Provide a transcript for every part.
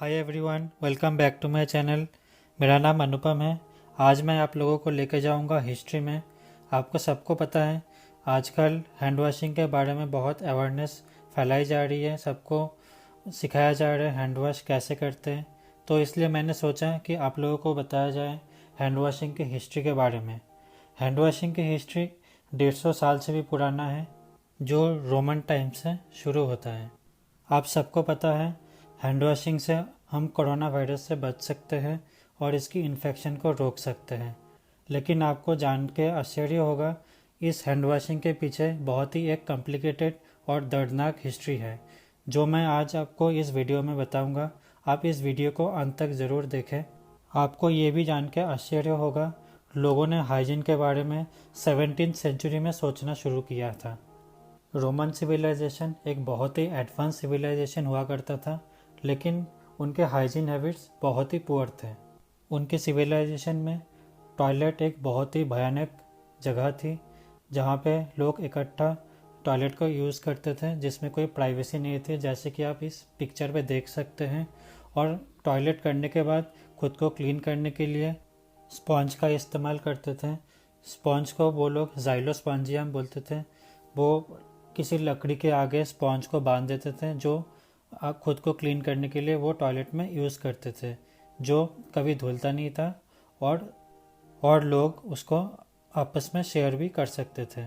Hi everyone, welcome back to my channel. मेरा नाम अनुपम है। आज मैं आप लोगों को लेकर जाऊंगा हिस्ट्री में। आपको सबको पता है आजकल हैंड वॉशिंग के बारे में बहुत अवेयरनेस फैलाई जा रही है, सबको सिखाया जा रहा है हैंड वॉश कैसे करते हैं। तो इसलिए मैंने सोचा कि आप लोगों को बताया जाए हैंड वॉशिंग की हिस्ट्री के बारे में। हैंड वॉशिंग की हिस्ट्री 150 साल से भी पुराना है, जो रोमन टाइम से शुरू होता है। आप सबको पता है हैंड वॉशिंग से हम कोरोना वायरस से बच सकते हैं और इसकी इन्फेक्शन को रोक सकते हैं। लेकिन आपको जान के आश्चर्य होगा, इस हैंड वॉशिंग के पीछे बहुत ही एक कॉम्प्लिकेटेड और दर्दनाक हिस्ट्री है, जो मैं आज आपको इस वीडियो में बताऊंगा। आप इस वीडियो को अंत तक ज़रूर देखें। आपको ये भी जान के आश्चर्य होगा, लोगों ने हाइजीन के बारे में 17th सेंचुरी में सोचना शुरू किया था। रोमन सिविलाइजेशन एक बहुत ही एडवांस सिविलाइजेशन हुआ करता था, लेकिन उनके हाइजीन हैबिट्स बहुत ही पुअर थे। उनके सिविलाइजेशन में टॉयलेट एक बहुत ही भयानक जगह थी, जहाँ पे लोग इकट्ठा टॉयलेट को यूज़ करते थे, जिसमें कोई प्राइवेसी नहीं थी, जैसे कि आप इस पिक्चर पे देख सकते हैं। और टॉयलेट करने के बाद खुद को क्लीन करने के लिए स्पॉन्ज का इस्तेमाल करते थे। स्पॉन्ज को वो लोग जाइलोस्पॉन्जियम बोलते थे। वो किसी लकड़ी के आगे स्पॉन्ज को बांध देते थे, जो आप खुद को क्लीन करने के लिए वो टॉयलेट में यूज़ करते थे, जो कभी धुलता नहीं था और लोग उसको आपस में शेयर भी कर सकते थे।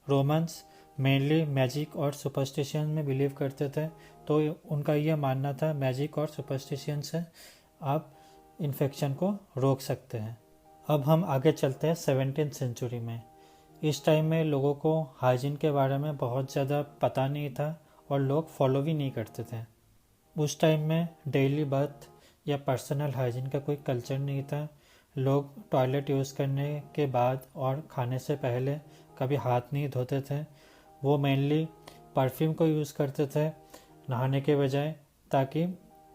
रोमन्स मेनली मैजिक और सुपरस्टिशन में बिलीव करते थे, तो उनका यह मानना था मैजिक और सुपरस्टिशन से आप इन्फेक्शन को रोक सकते हैं। अब हम आगे चलते हैं 17th सेंचुरी में। इस टाइम में लोगों को हाइजीन के बारे में बहुत ज़्यादा पता नहीं था और लोग फॉलो भी नहीं करते थे। उस टाइम में डेली बाथ या पर्सनल हाइजीन का कोई कल्चर नहीं था। लोग टॉयलेट यूज़ करने के बाद और खाने से पहले कभी हाथ नहीं धोते थे। वो मेनली परफ्यूम को यूज़ करते थे नहाने के बजाय, ताकि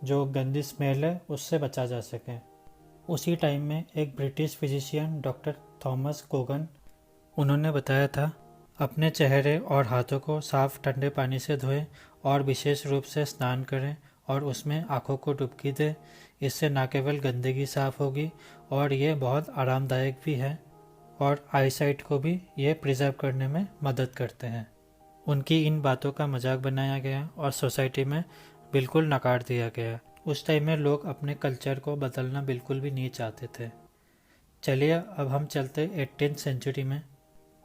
जो गंदी स्मेल है उससे बचा जा सके। उसी टाइम में एक British physician doctor Thomas Kogan, उन्होंने बताया था अपने चेहरे और हाथों को साफ ठंडे पानी से धोएं और विशेष रूप से स्नान करें और उसमें आँखों को डुबकी दें। इससे न केवल गंदगी साफ होगी और ये बहुत आरामदायक भी है, और आईसाइट को भी ये प्रिजर्व करने में मदद करते हैं। उनकी इन बातों का मजाक बनाया गया और सोसाइटी में बिल्कुल नकार दिया गया। उस टाइम में लोग अपने कल्चर को बदलना बिल्कुल भी नहीं चाहते थे। चलिए अब हम चलते 18th सेंचुरी में।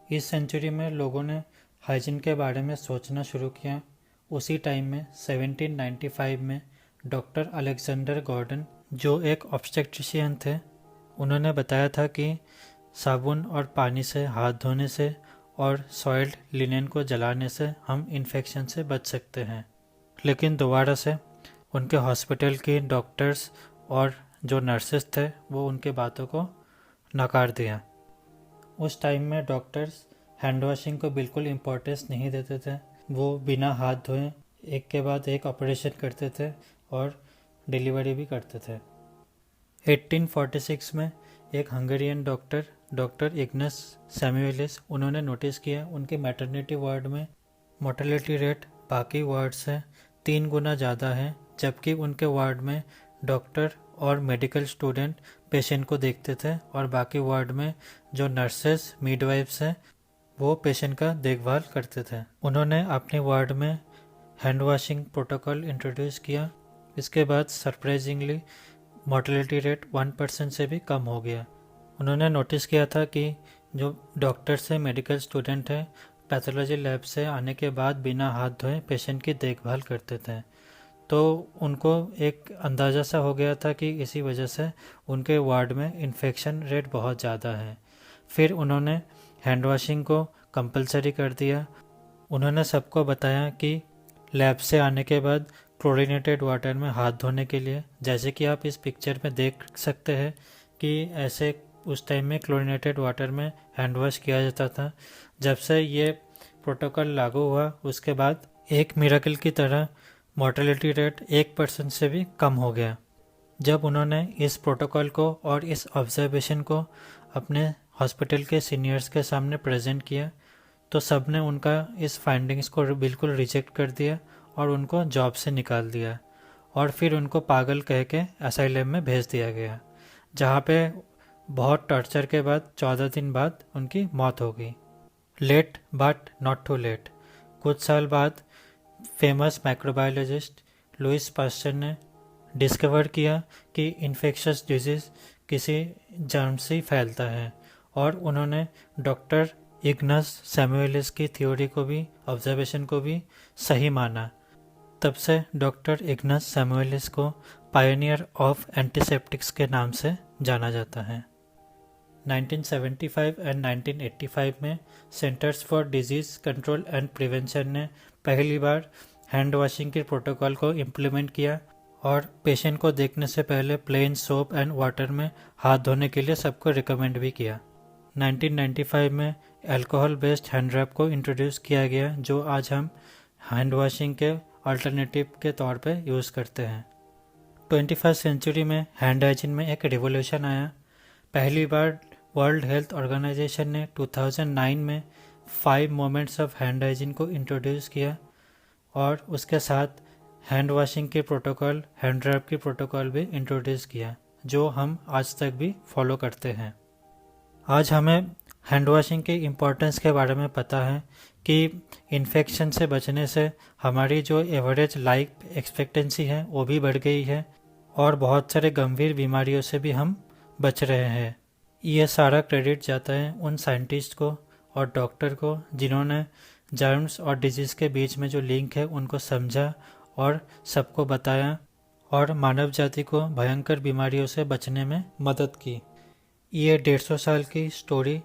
इस सेंचुरी में लोगों ने हाइजीन के बारे में सोचना शुरू किया। उसी टाइम में 1795 में डॉक्टर अलेक्जेंडर गॉर्डन, जो एक ऑब्स्टेट्रिशियन थे, उन्होंने बताया था कि साबुन और पानी से हाथ धोने से और सॉइल्ड लिनेन को जलाने से हम इन्फेक्शन से बच सकते हैं। लेकिन दोबारा से उनके हॉस्पिटल के डॉक्टर्स और जो नर्सेस थे, वो उनके बातों को नकार दिया। उस टाइम में डॉक्टर्स हैंड वॉशिंग को बिल्कुल इम्पोर्टेंस नहीं देते थे। वो बिना हाथ धोए एक के बाद एक ऑपरेशन करते थे और डिलीवरी भी करते थे। 1846 में एक हंगेरियन डॉक्टर इग्नस सैमुएलिस, उन्होंने नोटिस किया उनके मैटरनिटी वार्ड में मोर्टेलिटी रेट बाकी वार्ड से 3 गुना ज़्यादा है, जबकि उनके वार्ड में डॉक्टर और मेडिकल स्टूडेंट पेशेंट को देखते थे और बाकी वार्ड में जो नर्सेस मिडवाइफ्स हैं वो पेशेंट का देखभाल करते थे। उन्होंने अपने वार्ड में हैंड वॉशिंग प्रोटोकॉल इंट्रोड्यूस किया। इसके बाद सरप्राइजिंगली मोर्टेलिटी रेट 1% से भी कम हो गया। उन्होंने नोटिस किया था कि जो डॉक्टर से मेडिकल स्टूडेंट हैं, पैथोलॉजी लैब से आने के बाद बिना हाथ धोए पेशेंट की देखभाल करते थे। तो उनको एक अंदाज़ा सा हो गया था कि इसी वजह से उनके वार्ड में इन्फेक्शन रेट बहुत ज़्यादा है। फिर उन्होंने हैंड वॉशिंग को कंपलसरी कर दिया। उन्होंने सबको बताया कि लैब से आने के बाद क्लोरीनेटेड वाटर में हाथ धोने के लिए, जैसे कि आप इस पिक्चर में देख सकते हैं कि ऐसे उस टाइम में क्लोरीनेटेड वाटर में हैंड वॉश किया जाता था। जब से ये प्रोटोकॉल लागू हुआ, उसके बाद एक मिरेकल की तरह मोर्टेलिटी रेट 1% से भी कम हो गया। जब उन्होंने इस प्रोटोकॉल को और इस ऑब्जर्वेशन को अपने हॉस्पिटल के सीनियर्स के सामने प्रेजेंट किया, तो सब ने उनका इस फाइंडिंग्स को बिल्कुल रिजेक्ट कर दिया और उनको जॉब से निकाल दिया। और फिर उनको पागल कह के असाइलम में भेज दिया गया, जहाँ पे बहुत टॉर्चर के बाद 14 दिन बाद उनकी मौत हो गई। Late but not too late. कुछ साल बाद फेमस माइक्रोबायोलॉजिस्ट लुइस पास्चर ने डिस्कवर किया कि इन्फेक्शस डिजीज़ किसी जर्म से फैलता है, और उन्होंने डॉक्टर इग्नस सैमुएलिस की थ्योरी को भी, ऑब्जर्वेशन को भी सही माना। तब से डॉक्टर इग्नस सैमुएलिस को पायनियर ऑफ एंटीसेप्टिक्स के नाम से जाना जाता है। 1975 एंड 1985 में centres for disease control and prevention ने पहली बार हैंड वॉशिंग के प्रोटोकॉल को इम्प्लीमेंट किया और पेशेंट को देखने से पहले प्लेन सोप एंड वाटर में हाथ धोने के लिए सबको रिकमेंड भी किया। 1995 में अल्कोहल बेस्ड हैंड रैप को इंट्रोड्यूस किया गया, जो आज हम हैंड वॉशिंग के अल्टरनेटिव के तौर पे यूज़ करते हैं। 21st सेंचुरी में हैंड हाइजीन में एक रिवोल्यूशन आया। पहली बार वर्ल्ड हेल्थ ऑर्गेनाइजेशन ने 2009 में 5 मोमेंट्स ऑफ हैंड हाइजीन को इंट्रोड्यूस किया, और उसके साथ हैंड वॉशिंग के प्रोटोकॉल, हैंड रैप की प्रोटोकॉल भी इंट्रोड्यूस किया, जो हम आज तक भी फॉलो करते हैं। आज हमें हैंड वॉशिंग के इम्पोर्टेंस के बारे में पता है कि इन्फेक्शन से बचने से हमारी जो एवरेज लाइफ एक्सपेक्टेंसी है वो भी बढ़ गई है, और बहुत सारे गंभीर बीमारियों से भी हम बच रहे हैं। ये सारा क्रेडिट जाता है उन साइंटिस्ट को और डॉक्टर को जिन्होंने जर्म्स और डिजीज़ के बीच में जो लिंक है उनको समझा और सबको बताया, और मानव जाति को भयंकर बीमारियों से बचने में मदद की। ये 150 साल की स्टोरी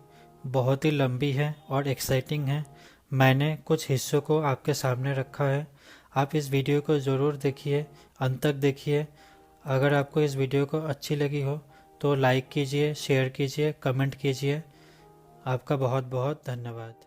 बहुत ही लंबी है और एक्साइटिंग है। मैंने कुछ हिस्सों को आपके सामने रखा है। आप इस वीडियो को ज़रूर देखिए, अंत तक देखिए। अगर आपको इस वीडियो को अच्छी लगी हो तो लाइक कीजिए, शेयर कीजिए, कमेंट कीजिए। आपका बहुत बहुत धन्यवाद।